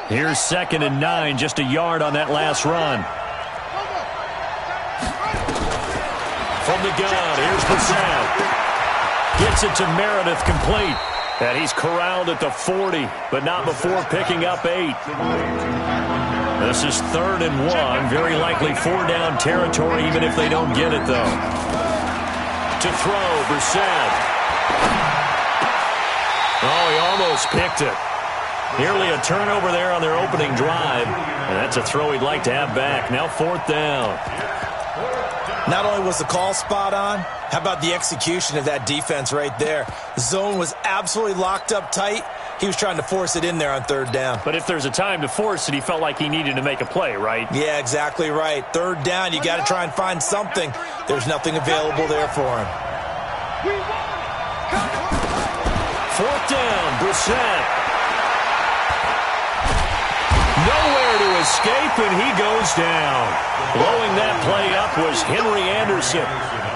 Here's 2nd and 9, just a yard on that last run. From the gun, here's Brissett. Gets it to Meredith, complete. And he's corralled at the 40, but not before picking up 8. This is 3rd and 1, very likely 4-down territory, even if they don't get it, though. To throw, Brissett. Oh, he almost picked it. Nearly a turnover there on their opening drive. And that's a throw he'd like to have back. Now 4th down. Not only was the call spot on, how about the execution of that defense right there? The zone was absolutely locked up tight. He was trying to force it in there on 3rd down. But if there's a time to force it, he felt like he needed to make a play, right? Yeah, exactly right. 3rd down, you got to try and find something. There's nothing available there for him. 4th down, Brissett. Nowhere to escape, and he goes down. Blowing that play up was Henry Anderson.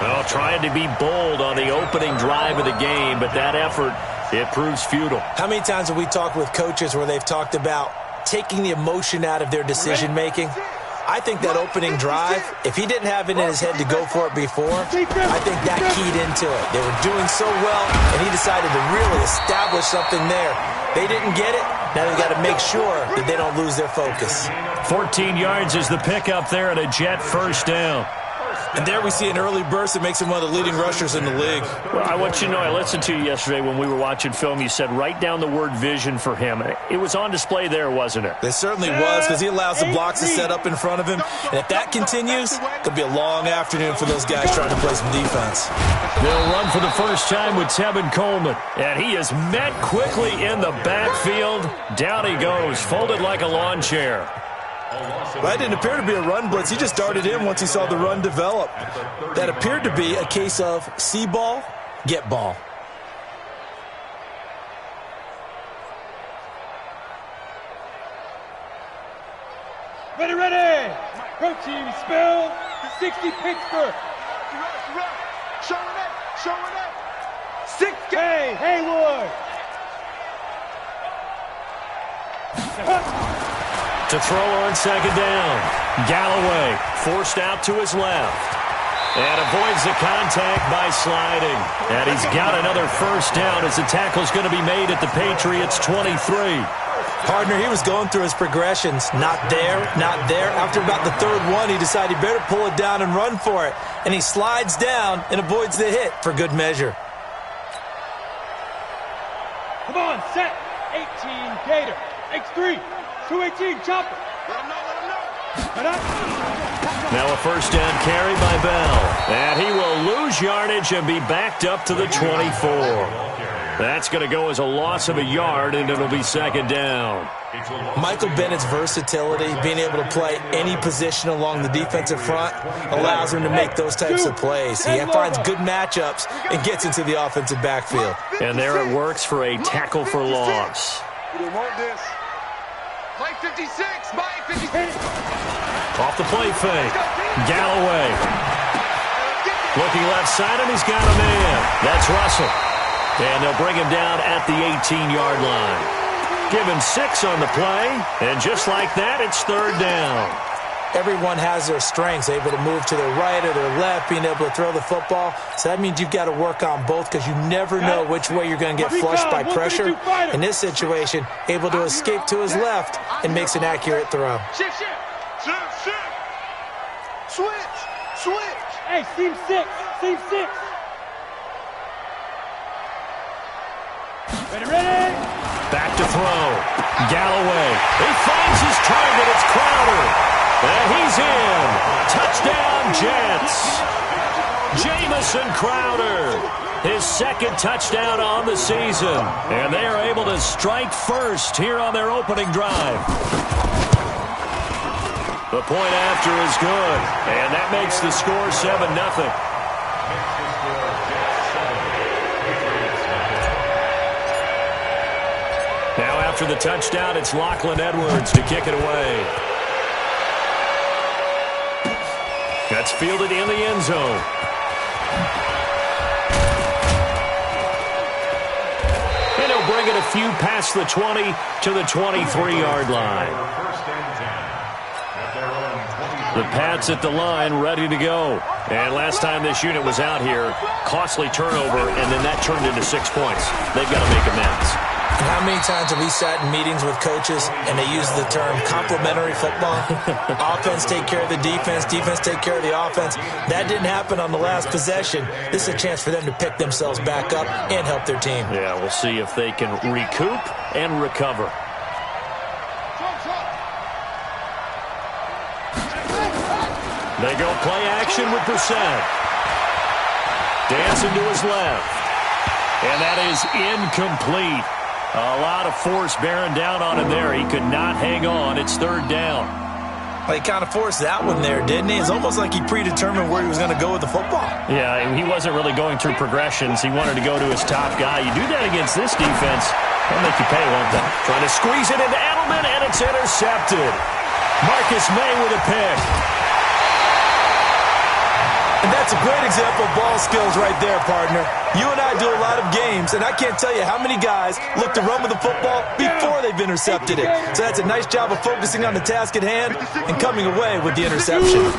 Well, trying to be bold on the opening drive of the game, but that effort, it proves futile. How many times have we talked with coaches where they've talked about taking the emotion out of their decision-making? I think that opening drive, if he didn't have it in his head to go for it before, I think that keyed into it. They were doing so well, and he decided to really establish something there. They didn't get it. Now they've got to make sure that they don't lose their focus. 14 yards is the pickup there and a Jet 1st down. And there we see an early burst that makes him one of the leading rushers in the league. Well, I want you to know, I listened to you yesterday when we were watching film. You said write down the word vision for him. It was on display there, wasn't it? It certainly was, because he allows the blocks to set up in front of him. And if that continues, it'll be a long afternoon for those guys trying to play some defense. They'll run for the first time with Tevin Coleman. And he is met quickly in the backfield. Down he goes, folded like a lawn chair. That didn't appear to be a run blitz. He just darted in once he saw the run develop. That appeared to be a case of see ball, get ball. Ready, ready! Protein spill, 60 Pittsburgh. Showing it. 6K, Haywood. To throw on 2nd down. Galloway forced out to his left. And avoids the contact by sliding. And he's got another 1st down as the tackle's going to be made at the Patriots' 23. Partner, he was going through his progressions. Not there, not there. After about the 3rd one, he decided he better pull it down and run for it. And he slides down and avoids the hit for good measure. Come on, set. 18, Gator. X3. 218, chopper. Let him know. Now a 1st down carry by Bell. And he will lose yardage and be backed up to the 24. That's going to go as a loss of a yard, and it'll be 2nd down. Michael Bennett's versatility, being able to play any position along the defensive front, allows him to make those types of plays. He finds good matchups and gets into the offensive backfield. And there it works for a tackle for loss. You want this. Mike 56, Mike 56. Off the play fake. Galloway. Looking left side, and he's got a man. That's Russell. And they'll bring him down at the 18-yard line. Give him 6 on the play, and just like that, it's 3rd down. Everyone has their strengths, able to move to their right or their left, being able to throw the football. So that means you've got to work on both because you never know which way you're going to get flushed by pressure. In this situation, able to escape to his left and makes an accurate throw. Shift. Switch. Hey, seam 6. Ready. Back to throw. Galloway. He finds his target. It's Crowder. And he's in. Touchdown, Jets. Jamison Crowder. His 2nd touchdown on the season. And they are able to strike first here on their opening drive. The point after is good. And that makes the score 7-0. Now after the touchdown, it's Lachlan Edwards to kick it away. That's fielded in the end zone. And he'll bring it a few past the 20 to the 23-yard line. The Pats at the line, ready to go. And last time this unit was out here, costly turnover, and then that turned into 6 points. They've got to make amends. And how many times have we sat in meetings with coaches and they use the term complementary football? Offense take care of the defense, defense take care of the offense. That didn't happen on the last possession. This is a chance for them to pick themselves back up and help their team. Yeah, we'll see if they can recoup and recover. They go play action with Brissett. Dancing to his left. And that is incomplete. A lot of force bearing down on him there. He could not hang on. It's third down. Well, he kind of forced that one there, didn't he? It's almost like he predetermined where he was going to go with the football. Yeah, he wasn't really going through progressions. He wanted to go to his top guy. You do that against this defense, they'll make you pay one time. Trying to squeeze it into Edelman, and it's intercepted. Marcus May with a pick. And that's a great example of ball skills right there, partner. You and I do a lot of games, and I can't tell you how many guys look to run with the football before they've intercepted it. So that's a nice job of focusing on the task at hand and coming away with the interception.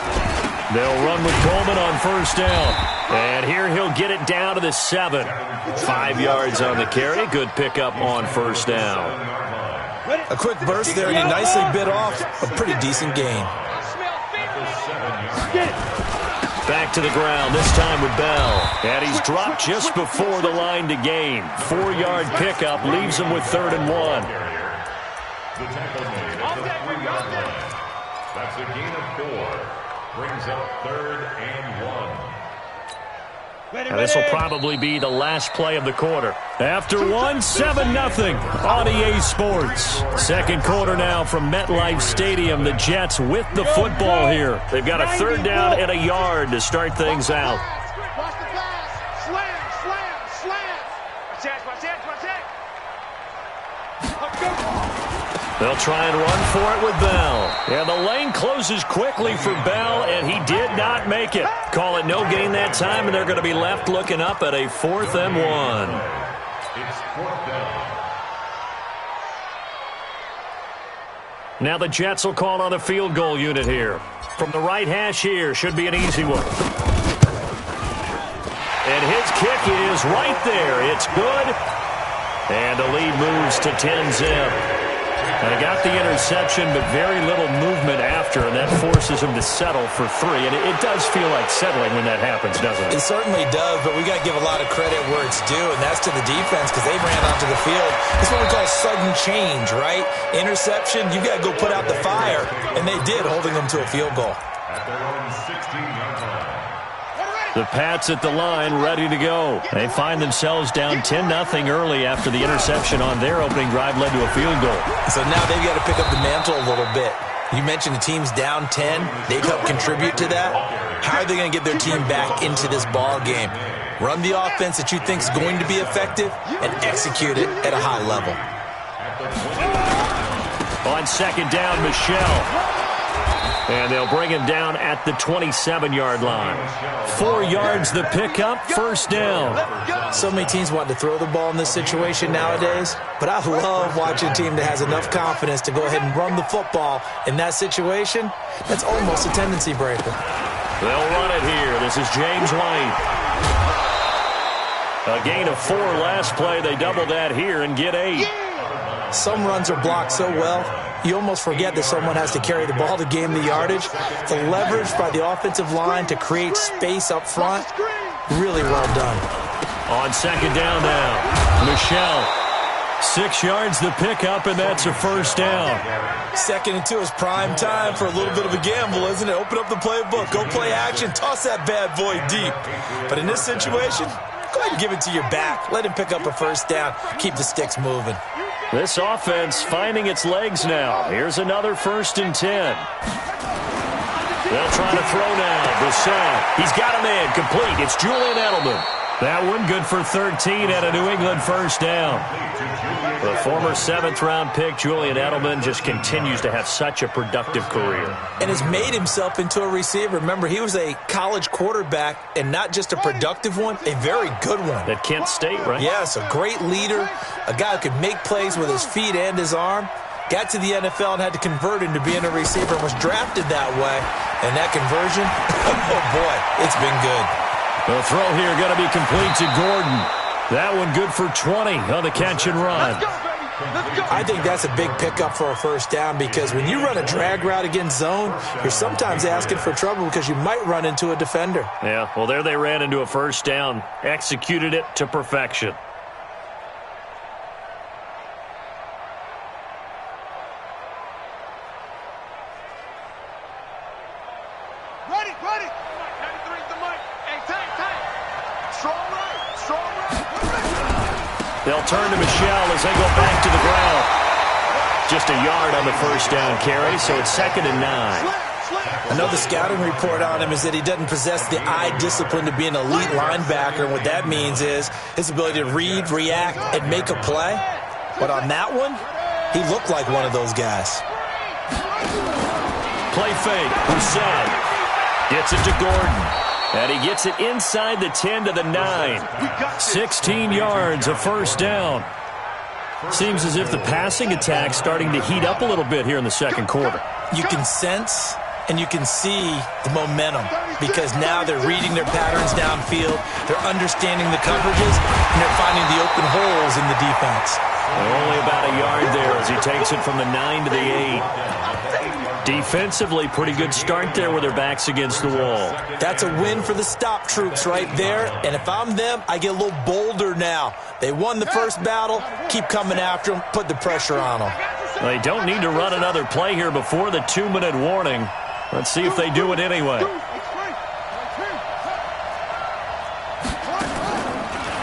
They'll run with Coleman on first down. And here he'll get it down to the 7. 5 yards on the carry. Good pickup on first down. A quick burst there, and he nicely bit off a pretty decent gain. Back to the ground, this time with Bell. And he's dropped just before the line to gain. 4-yard pickup leaves him with 3rd and 1. That's a gain of 4. Brings up 3rd and 1. Now this will probably be the last play of the quarter. After 7-0 on EA Sports. Second quarter now from MetLife Stadium. The Jets with the football here. They've got a 3rd down and a yard to start things out. Watch the pass. Slam. Watch it. They'll try and run for it with Bell. And the lane closes quickly for Bell, and he did not make it. Call it no gain that time, and they're going to be left looking up at a 4th and 1. It's 4th down. Now the Jets will call on a field goal unit here. From the right hash here, should be an easy one. And his kick is right there. It's good. And the lead moves to 10-zip. And he got the interception, but very little movement after, and that forces him to settle for 3. And it does feel like settling when that happens, doesn't it? It certainly does, but we got to give a lot of credit where it's due, and that's to the defense because they ran onto the field. It's what we call sudden change, right? Interception, you got to go put out the fire, and they did, holding them to a field goal. At their own 16-yard line. The Pats at the line, ready to go. They find themselves down 10-0 early after the interception on their opening drive led to a field goal. So now they've got to pick up the mantle a little bit. You mentioned the team's down 10. They've helped contribute to that. How are they going to get their team back into this ball game? Run the offense that you think is going to be effective and execute it at a high level. On 2nd down, Michelle. And they'll bring him down at the 27-yard line. 4 yards the pickup, 1st down. So many teams want to throw the ball in this situation nowadays, but I love watching a team that has enough confidence to go ahead and run the football in that situation. That's almost a tendency breaker. They'll run it here. This is James White. A gain of 4 last play. They double that here and get 8. Some runs are blocked so well, you almost forget that someone has to carry the ball to gain the yardage. The leverage by the offensive line to create space up front, really well done. On 2nd down now, Michelle. 6 yards the pickup, and that's a 1st down. 2nd and 2 is prime time for a little bit of a gamble, isn't it? Open up the playbook, go play action, toss that bad boy deep. But in this situation, go ahead and give it to your back. Let him pick up a 1st down, keep the sticks moving. This offense finding its legs now. Here's another 1st and 10. They'll try to throw now. Brissett. He's got a man complete. It's Julian Edelman. That one good for 13 and a New England first down. The former 7th-round pick, Julian Edelman, just continues to have such a productive career. And has made himself into a receiver. Remember, he was a college quarterback, and not just a productive one, a very good one. At Kent State, right? Yes, a great leader, a guy who could make plays with his feet and his arm. Got to the NFL and had to convert into being a receiver and was drafted that way. And that conversion, oh boy, it's been good. The throw here going to be complete to Gordon. That one good for 20 on the catch and run. Let's go, baby. Let's go. I think that's a big pickup for a first down because when you run a drag route against zone, you're sometimes asking for trouble because you might run into a defender. Yeah, well, there they ran into a first down. Executed it to perfection. Ready, ready. 93's the mic. Hey, tank. Strong right. They'll turn to Michelle as they go back to the ground. Just a yard on the first down carry, so it's 2nd and 9. Another scouting report on him is that he doesn't possess the eye discipline to be an elite linebacker, and what that means is his ability to read, react, and make a play. But on that one, he looked like one of those guys. Play fake. Brissett gets it to Gordon. And he gets it inside the 10 to the 9. 16 yards, a first down. Seems as if the passing attack's starting to heat up a little bit here in the second quarter. You can sense and you can see the momentum because now they're reading their patterns downfield, they're understanding the coverages, and they're finding the open holes in the defense. Only about a yard there as he takes it from the 9 to the 8. Defensively, pretty good start there with their backs against the wall. That's a win for the stop troops right there, and if I'm them, I get a little bolder now. They won the first battle, keep coming after them, put the pressure on them. They don't need to run another play here before the 2-minute warning. Let's see if they do it anyway.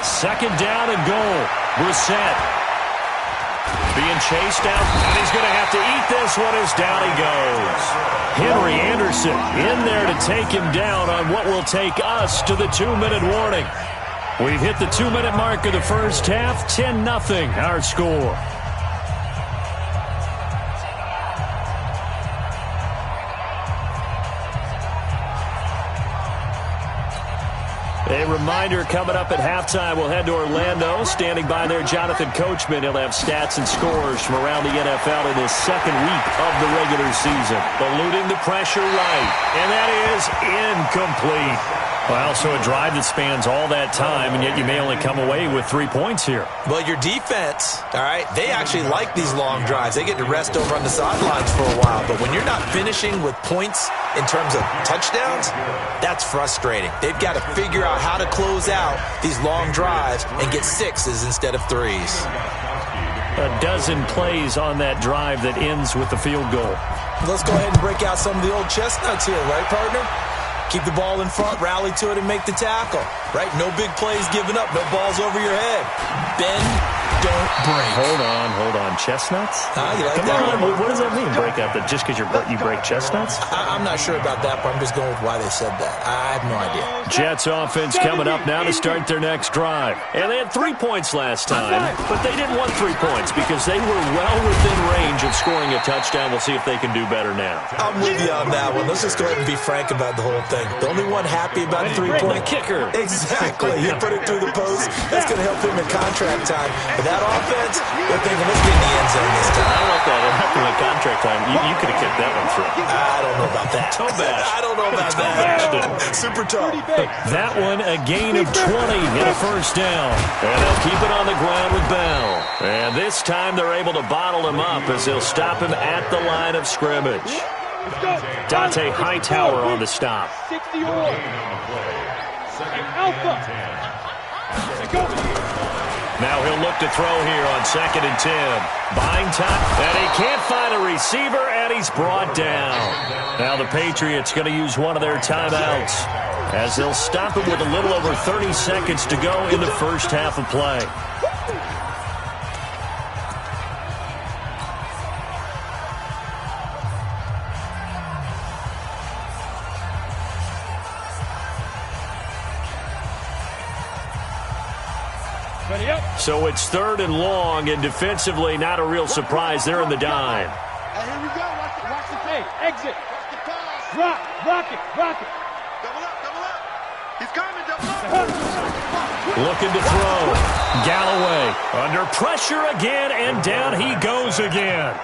Second down and goal. Brissett being chased out, and he's going to have to eat this one as down he goes. Henry Anderson in there to take him down on what will take us to the 2-minute warning. We've hit the 2-minute mark of the first half, 10-0 our score. A reminder coming up at halftime, we'll head to Orlando. Standing by there, Jonathan Coachman. He'll have stats and scores from around the NFL in his second week of the regular season. Eluding the pressure right, and that is incomplete. Well, so a drive that spans all that time, and yet you may only come away with 3 points here. Well, your defense, all right, they actually like these long drives. They get to rest over on the sidelines for a while, but when you're not finishing with points in terms of touchdowns, that's frustrating. They've got to figure out how to close out these long drives and get 6s instead of 3s. A dozen plays on that drive that ends with the field goal. Let's go ahead and break out some of the old chestnuts here, right, partner? Keep the ball in front, rally to it, and make the tackle. Right? No big plays given up. No balls over your head. Bend, don't break. Hold on. Chestnuts? You like Come that on. one? What does that mean, break out? That just because you break chestnuts? I'm not sure about that, but I'm just going with why they said that. I have no idea. Jets offense coming up now to start their next drive. And they had 3 points last time, but they didn't want 3 points because they were well within range of scoring a touchdown. We'll see if they can do better now. I'm with you on that one. Let's just go ahead and be frank about the whole thing. The only one happy about the 3-point kicker. Exactly. You put it through the post. That's going to help him in contract time. But that offense, they're thinking, let's get in the end zone this time. I don't know if that happened in contract time. You could have kicked that one through. I don't know about that. I don't know about that. Super tough. That one, a gain of 20 and a first down. And they'll keep it on the ground with Bell. And this time they're able to bottle him up as they'll stop him at the line of scrimmage. Dante Hightower on the stop. 60 all. Alpha. Now he'll look to throw here on 2nd and 10. Buying time, and he can't find a receiver, and he's brought down. Now the Patriots going to use one of their timeouts as they'll stop him with a little over 30 seconds to go in the first half of play. So it's 3rd and long, and defensively not a real surprise. They're in the dime. Hey, here we go. Watch the play. Exit. Rock it. Double up. He's coming, double up. Looking to throw. Galloway under pressure again, and down he goes again.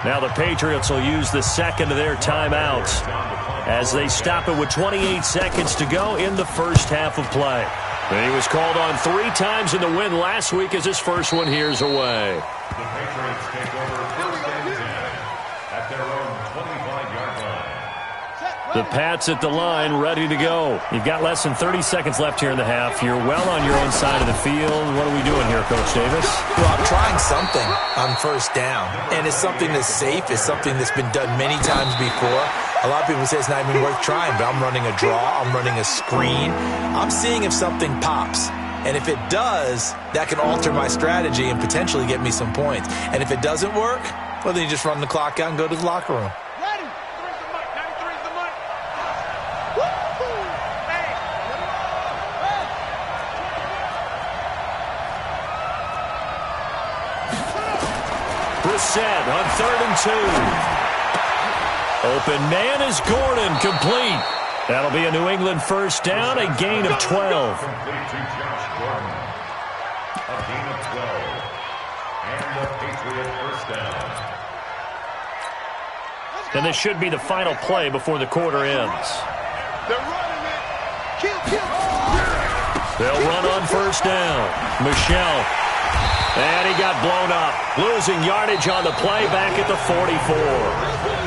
Now the Patriots will use the second of their timeouts as they stop it with 28 seconds to go in the first half of play. And he was called on 3 times in the win last week as his first one here's away. The Patriots take over 1st and 10 at their own 25-yard line. The Pats at the line, ready to go. You've got less than 30 seconds left here in the half. You're well on your own side of the field. What are we doing here, Coach Davis? Well, I'm trying something on first down, and it's something that's safe. It's something that's been done many times before. A lot of people say it's not even worth trying, but I'm running a draw. I'm running a screen. I'm seeing if something pops. And if it does, that can alter my strategy and potentially get me some points. And if it doesn't work, well, then you just run the clock out and go to the locker room. Ready. 93's the mic. Woo-hoo. Hey. Brissett on 3rd and 2. Open man is Gordon, complete. That'll be a New England first down, a gain of 12. Complete to Josh Gordon. A gain of 12. And the Patriot first down. And this should be the final play before the quarter ends. They're running it. Kill. They'll run on first down. Michel. And he got blown up. Losing yardage on the play back at the 44.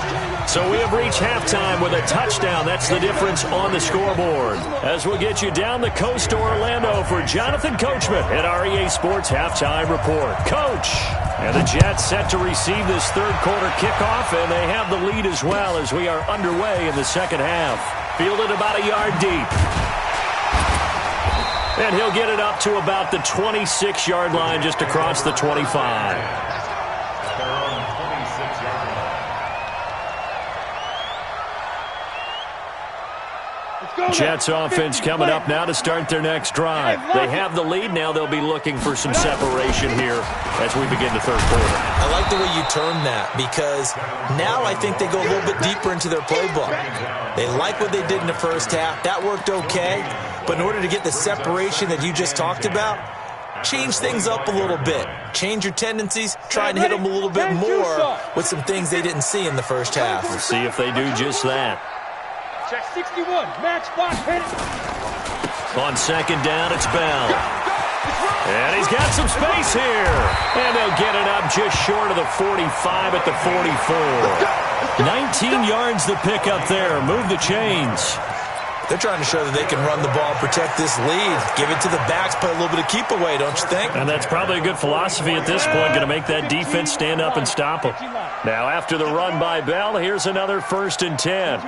So we have reached halftime with a touchdown. That's the difference on the scoreboard. As we'll get you down the coast to Orlando for Jonathan Coachman at our EA Sports Halftime Report. Coach! And the Jets set to receive this third quarter kickoff, and they have the lead as well as we are underway in the second half. Fielded about a yard deep. And he'll get it up to about the 26-yard line just across the 25. Jets offense coming up now to start their next drive. They have the lead now. They'll be looking for some separation here as we begin the third quarter. I like the way you term that because now I think they go a little bit deeper into their playbook. They like what they did in the first half. That worked okay. But in order to get the separation that you just talked about, change things up a little bit. Change your tendencies. Try and hit them a little bit more with some things they didn't see in the first half. We'll see if they do just that. Check 61, match box, hit it. On second down, it's Bell. And he's got some space here. And they'll get it up just short of the 45 at the 44. 19 yards to pick up there. Move the chains. They're trying to show that they can run the ball, protect this lead. Give it to the backs, play a little bit of keep away, don't you think? And that's probably a good philosophy at this point. Going to make that defense stand up and stop them. Now, after the run by Bell, here's another 1st and 10.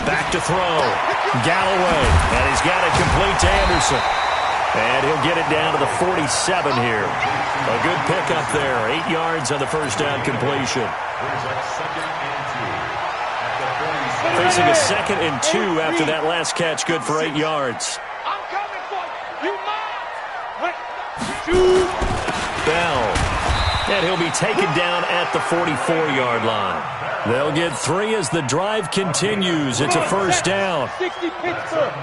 Back to throw. Galloway. And he's got it complete to Anderson. And he'll get it down to the 47 here. A good pickup there. 8 yards on the first down completion. Facing a 2nd and 2 after that last catch. Good for 8 yards. I'm coming for you. Bell. And he'll be taken down at the 44-yard line. They'll get 3 as the drive continues. It's a first down. 60 Pittsburgh.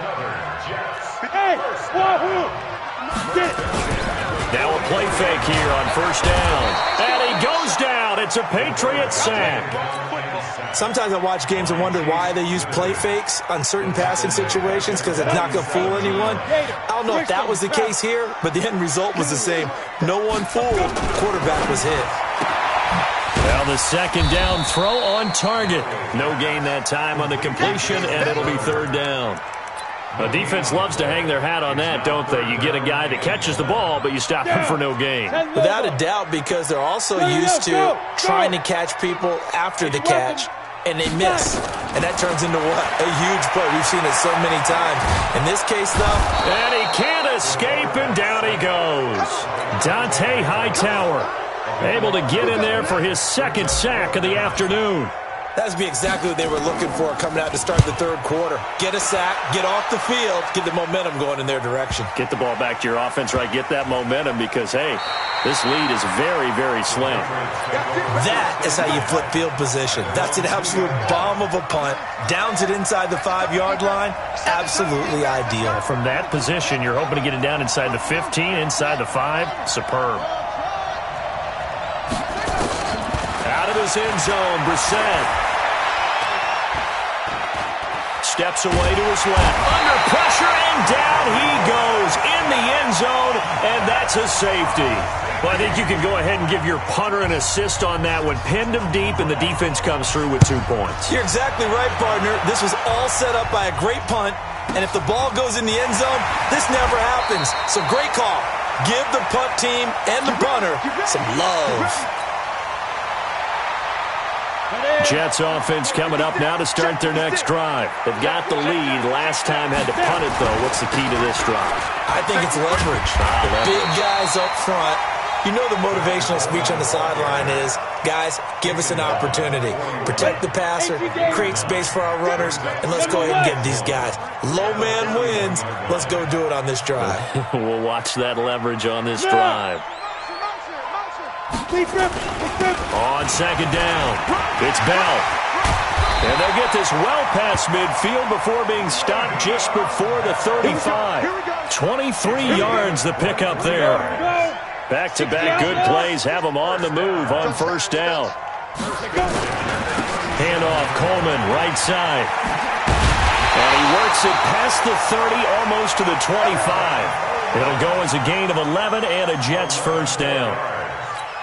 Hey, Wahoo! Get it. Now a play fake here on first down. And he goes down. It's a Patriot sack. Sometimes I watch games and wonder why they use play fakes on certain passing situations because it's not going to fool anyone. I don't know if that was the case here, but the end result was the same. No one fooled. Quarterback was hit. Well, the second down throw on target. No gain that time on the completion, and it'll be third down. The defense loves to hang their hat on that, don't they? You get a guy that catches the ball, but you stop him for no gain. Without a doubt, because they're also used to trying to catch people after the catch, and they miss. And that turns into what? A huge play. We've seen it so many times. In this case, though. And he can't escape, and down he goes. Dante Hightower able to get in there for his second sack of the afternoon. That would be exactly what they were looking for coming out to start the third quarter. Get a sack, get off the field, get the momentum going in their direction. Get the ball back to your offense, right? Get that momentum because, hey, this lead is very, very slim. That is how you flip field position. That's an absolute bomb of a punt. Downs it inside the 5-yard line. Absolutely ideal. From that position, you're hoping to get it down inside the 15, inside the 5. Superb. Out of his end zone, Brissett. Steps away to his left. Under pressure, and down he goes in the end zone, and that's a safety. Well, I think you can go ahead and give your punter an assist on that one. Pinned him deep, and the defense comes through with 2 points. You're exactly right, partner. This was all set up by a great punt, and if the ball goes in the end zone, this never happens. So great call. Give the punt team and the punter some love. Jets offense coming up now to start their next drive. They've got the lead. Last time had to punt it, though. What's the key to this drive? I think it's leverage. The big guys up front. You know the motivational speech on the sideline is, guys, give us an opportunity. Protect the passer, create space for our runners, and let's go ahead and get these guys. Low man wins. Let's go do it on this drive. We'll watch that leverage on this drive. On second down, it's Bell. And they'll get this well past midfield before being stopped just before the 35. 23 yards the pickup there. Back-to-back good plays have them on the move on first down. Handoff, Coleman, right side. And he works it past the 30, almost to the 25. It'll go as a gain of 11 and a Jets first down.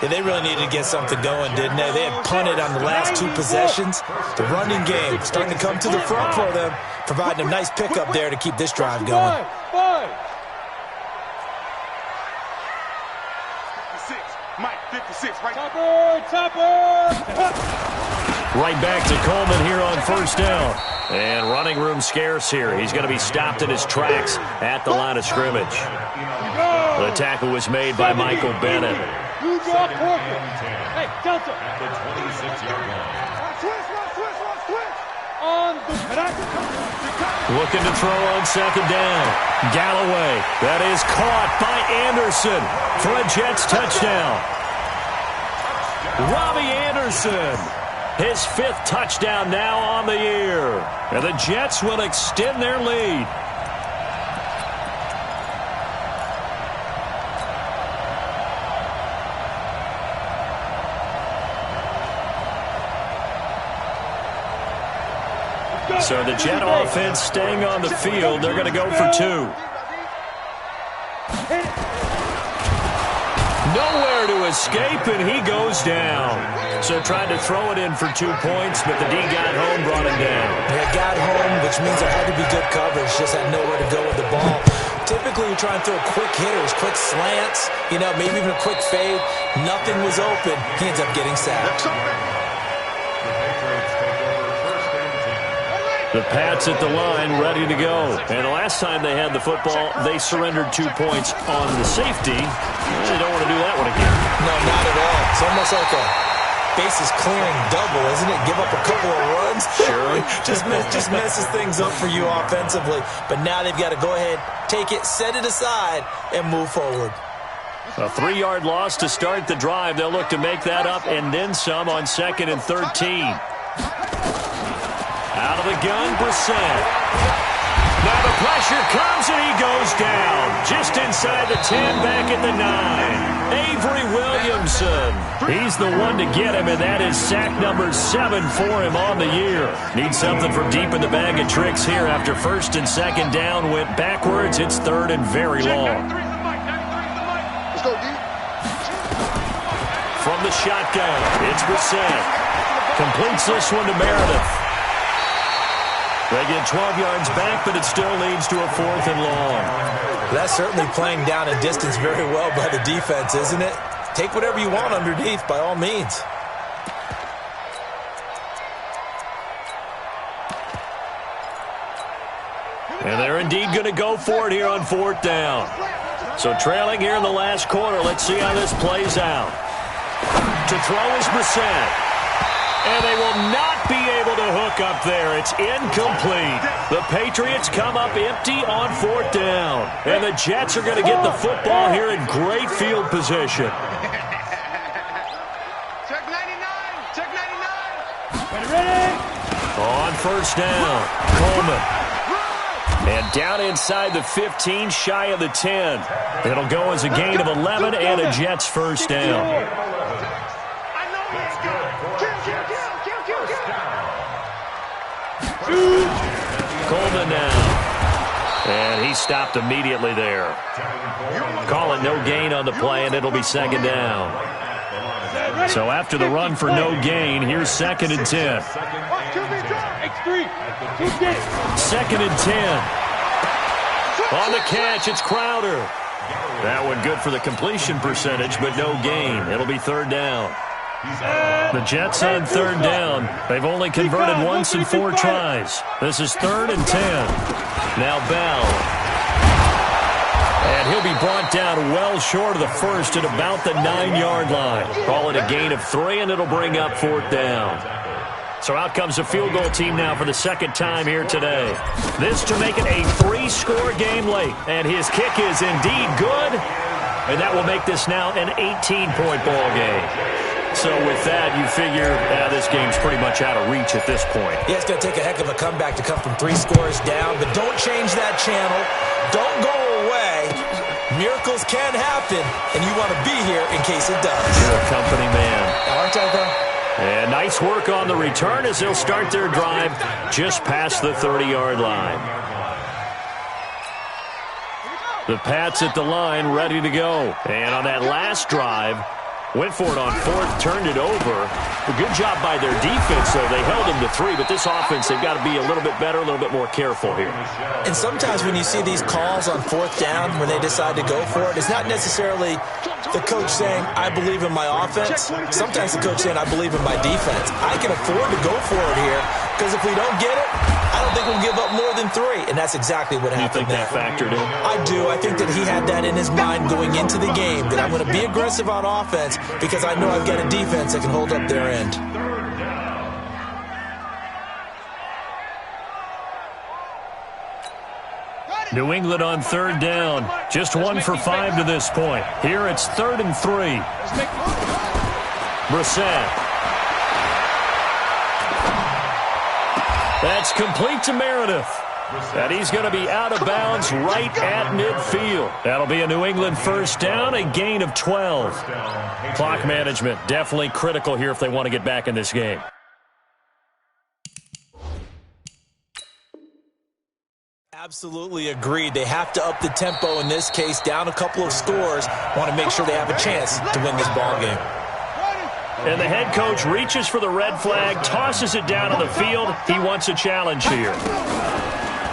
Yeah, they really needed to get something going, didn't they? They had punted on the last 2 possessions. The running game starting to come to the front for them, providing a nice pickup there to keep this drive going. 56, right. Topper. Right back to Coleman here on first down. And running room scarce here. He's going to be stopped in his tracks at the line of scrimmage. The tackle was made by Michael Bennett. Hey, Delta. At the 26-yard line. Looking to throw on second down. Galloway. That is caught by Anderson for a Jets touchdown. Robbie Anderson. His 5th touchdown now on the year. And the Jets will extend their lead. So the Jet offense staying on the field. They're going to go for 2. Nowhere to escape, and he goes down. So tried to throw it in for 2 points, but the D got home, brought him down. They got home, which means there had to be good coverage. Just had nowhere to go with the ball. Typically, you try and throw quick hitters, quick slants, maybe even a quick fade. Nothing was open. He ends up getting sacked. The Pats at the line, ready to go. And the last time they had the football, they surrendered 2 points on the safety. They don't want to do that one again. No, not at all. It's almost like a bases clearing double, isn't it? Give up a couple of runs. Sure. just messes things up for you offensively. But now they've got to go ahead, take it, set it aside, and move forward. A 3-yard loss to start the drive. They'll look to make that up and then some on 2nd and 13. Out of the gun, Brissett. Now the pressure comes, and he goes down. Just inside the 10, back at the 9. Avery Williamson. He's the one to get him, and that is sack number 7 for him on the year. Needs something from deep in the bag of tricks here after 1st and 2nd down. Went backwards. It's 3rd and very long. Let's go, D. From the shotgun, it's Brissett. Completes this one to Meredith. They get 12 yards back, but it still leads to a 4th and long. That's certainly playing down a distance very well by the defense, isn't it? Take whatever you want underneath, by all means. And they're indeed going to go for it here on 4th down. So trailing here in the last quarter, let's see how this plays out. To throw is Brissett. And they will not be able to hook up there. It's incomplete. The Patriots come up empty on 4th down. And the Jets are going to get the football here in great field position. Check 99. Check 99. Ready? On 1st down, Coleman. And down inside the 15, shy of the 10. It'll go as a gain of 11 and a Jets 1st down. I know he's good. Kill. Coleman now. And he stopped immediately there. Calling no gain on the play, and it'll be 2nd down. So after the run for no gain, here's 2nd and 10. X3. 2nd and 10. On the catch, it's Crowder. That one good for the completion percentage, but no gain. It'll be 3rd down. The Jets on 3rd down. They've only converted once in 4 tries. This is 3rd and 10. Now Bell. And he'll be brought down well short of the 1st at about the 9-yard line. Call it a gain of 3, and it'll bring up 4th down. So out comes the field goal team now for the 2nd time here today. This to make it a 3-score game late. And his kick is indeed good. And that will make this now an 18-point ball game. So with that, you figure this game's pretty much out of reach at this point. Yeah, it's going to take a heck of a comeback to come from 3 scores down. But don't change that channel. Don't go away. Miracles can happen, and you want to be here in case it does. You're a company man. Aren't I, though? And nice work on the return as they'll start their drive just past the 30-yard line. The Pats at the line, ready to go. And on that last drive, went for it on 4th, turned it over. A good job by their defense, though. They held them to 3, but this offense, they've got to be a little bit better, a little bit more careful here. And sometimes when you see these calls on 4th down, when they decide to go for it, it's not necessarily the coach saying, I believe in my offense. Sometimes the coach saying, I believe in my defense. I can afford to go for it here, because if we don't get it, I don't think we'll give up more than 3. And that's exactly what happened. You think that factored in? I do. I think that he had that in his mind going into the game, that I'm going to be aggressive on offense because I know I've got a defense that can hold up their end. New England on 3rd down. Just 1 for 5 to this point. Here it's 3rd and 3. Brissett. That's complete to Meredith. And he's going to be out of bounds right at midfield. That'll be a New England 1st down, a gain of 12. Clock management definitely critical here if they want to get back in this game. Absolutely agreed. They have to up the tempo in this case, down a couple of scores. Want to make sure they have a chance to win this ball game. And the head coach reaches for the red flag, tosses it down on the field. He wants a challenge here.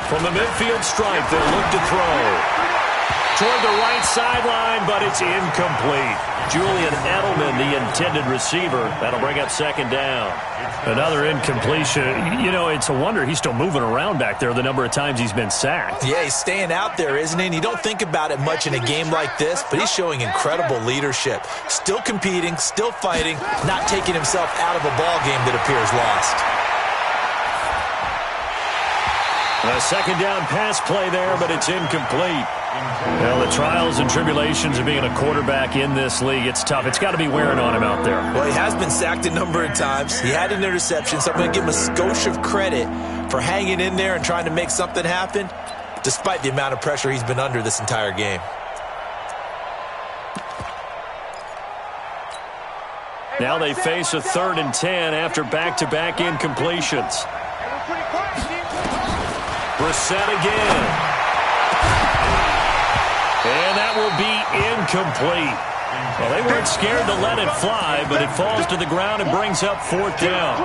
From the midfield stripe, they'll look to throw. Toward the right sideline, but it's incomplete. Julian Edelman, the intended receiver. That'll bring up 2nd down. Another incompletion. You know, it's a wonder he's still moving around back there the number of times he's been sacked. Yeah, he's staying out there, isn't he? And you don't think about it much in a game like this, but he's showing incredible leadership. Still competing, still fighting, not taking himself out of a ball game that appears lost. A 2nd down pass play there, but it's incomplete. Well, the trials and tribulations of being a quarterback in this league, it's tough. It's got to be wearing on him out there. Well, he has been sacked a number of times. He had an interception, so I'm going to give him a skosh of credit for hanging in there and trying to make something happen, despite the amount of pressure he's been under this entire game. Now they face a 3rd and 10 after back-to-back incompletions. Brissett again. And that will be incomplete. Well, they weren't scared to let it fly, but it falls to the ground and brings up 4th down.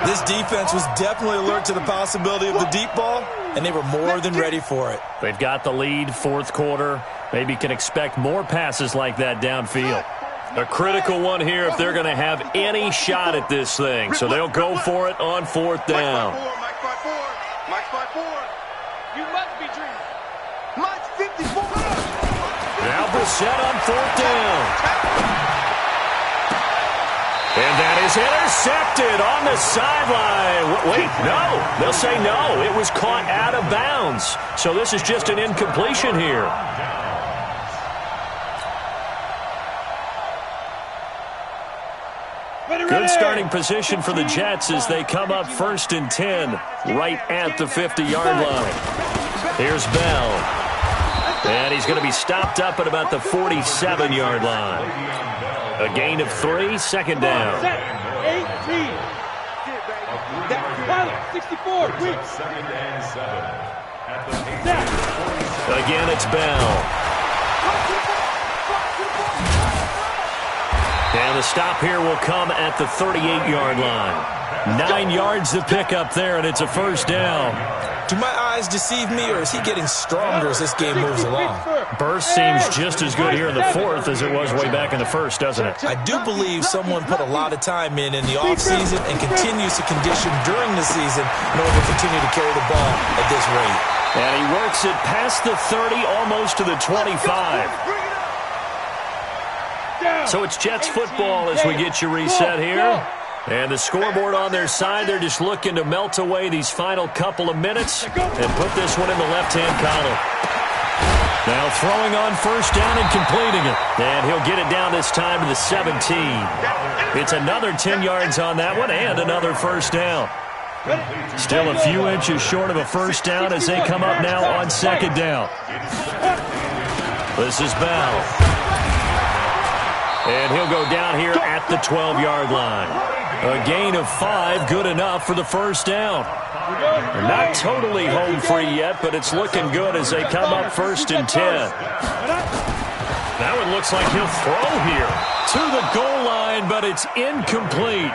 This defense was definitely alert to the possibility of the deep ball, and they were more than ready for it. They've got the lead, 4th quarter. Maybe can expect more passes like that downfield. A critical one here if they're going to have any shot at this thing. So they'll go for it on 4th down. Mike 5-4. Mike 5-4. You must be dreaming. Mike 54. Now Brissett on 4th down. And that is intercepted on the sideline. Wait, no. They'll say no. It was caught out of bounds. So this is just an incompletion here. Good starting position for the Jets as they come up 1st and 10 right at the 50-yard line. Here's Bell. And he's going to be stopped up at about the 47-yard line. A gain of 3, 2nd down. 18. 64. Again, it's Bell. And the stop here will come at the 38-yard line. 9 yards to pick up there, and it's a 1st down. Do my eyes deceive me, or is he getting stronger as this game moves along? Burst seems just as good here in the 4th as it was way back in the 1st, doesn't it? I do believe someone put a lot of time in the offseason and continues to condition during the season in order to continue to carry the ball at this rate. And he works it past the 30, almost to the 25. So it's Jets football as we get you reset here. And the scoreboard on their side, they're just looking to melt away these final couple of minutes and put this one in the left-hand column. Now throwing on 1st down and completing it. And he'll get it down this time to the 17. It's another 10 yards on that one and another 1st down. Still a few inches short of a 1st down as they come up now on 2nd down. This is Bell. And he'll go down here at the 12-yard line. A gain of 5, good enough for the 1st down. They're not totally home free yet, but it's looking good as they come up 1st and 10. Now it looks like he'll throw here to the goal line, but it's incomplete.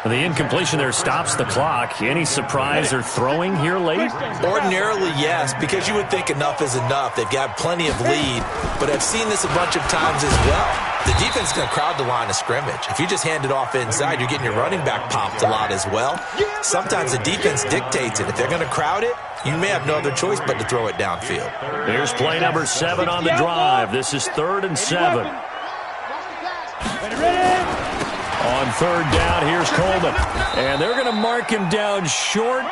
The incompletion there stops the clock. Any surprise they're throwing here late? Ordinarily, yes, because you would think enough is enough. They've got plenty of lead, but I've seen this a bunch of times as well. The defense is going to crowd the line of scrimmage. If you just hand it off inside, you're getting your running back popped a lot as well. Sometimes the defense dictates it. If they're going to crowd it, you may have no other choice but to throw it downfield. Here's play number 7 on the drive. This is 3rd and 7. On 3rd down, here's Coleman. And they're going to mark him down short,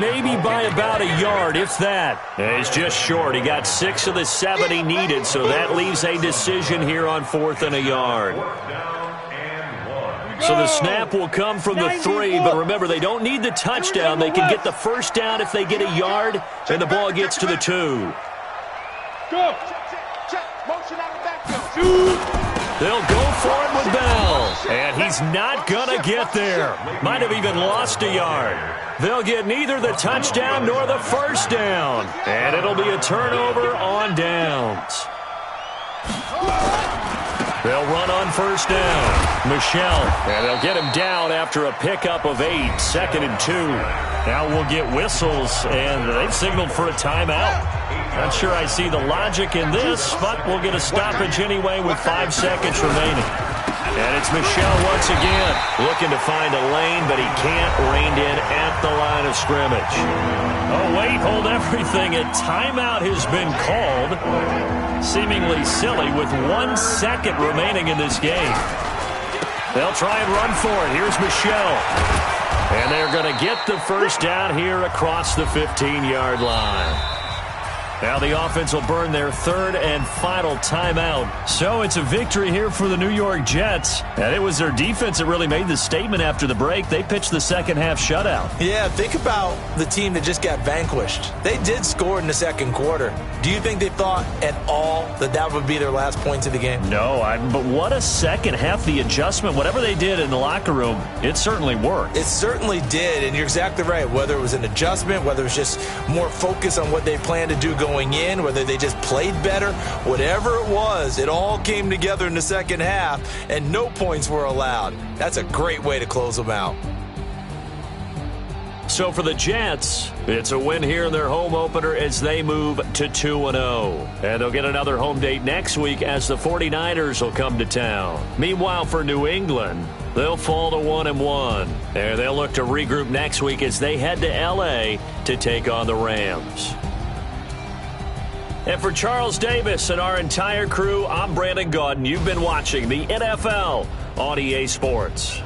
maybe by about a yard, if that. And he's just short. He got 6 of the 7 he needed, so that leaves a decision here on 4th and a yard. So the snap will come from the 3, but remember, they don't need the touchdown. They can get the 1st down if they get a yard, and the ball gets to the 2. Go. Motion out of backfield. They'll go for it with Bell, and he's not going to get there. Might have even lost a yard. They'll get neither the touchdown nor the 1st down, and it'll be a turnover on downs. They'll run on 1st down. Michelle, and they'll get him down after a pickup of 8, 2nd and 2. Now we'll get whistles, and they've signaled for a timeout. Not sure I see the logic in this, but we'll get a stoppage anyway with 5 seconds remaining. And it's Michelle once again looking to find a lane, but he can't rein in at the line of scrimmage. Oh, wait, hold everything. A timeout has been called. Seemingly silly with 1 second remaining in this game. They'll try and run for it. Here's Michelle. And they're going to get the 1st down here across the 15-yard line. Now the offense will burn their 3rd and final timeout. So it's a victory here for the New York Jets. And it was their defense that really made the statement after the break. They pitched the second half shutout. Yeah, think about the team that just got vanquished. They did score in the 2nd quarter. Do you think they thought at all that that would be their last points of the game? No, but what a second half. The adjustment, whatever they did in the locker room, it certainly worked. It certainly did, and you're exactly right. Whether it was an adjustment, whether it was just more focus on what they planned to do going in, whether they just played better, whatever it was, it all came together in the 2nd half, and no points were allowed. That's a great way to close them out. So for the Jets, it's a win here in their home opener as they move to 2-0. And they'll get another home date next week as the 49ers will come to town. Meanwhile, for New England, they'll fall to 1-1. And they'll look to regroup next week as they head to L.A. to take on the Rams. And for Charles Davis and our entire crew, I'm Brandon Gaudin. You've been watching the NFL on EA Sports.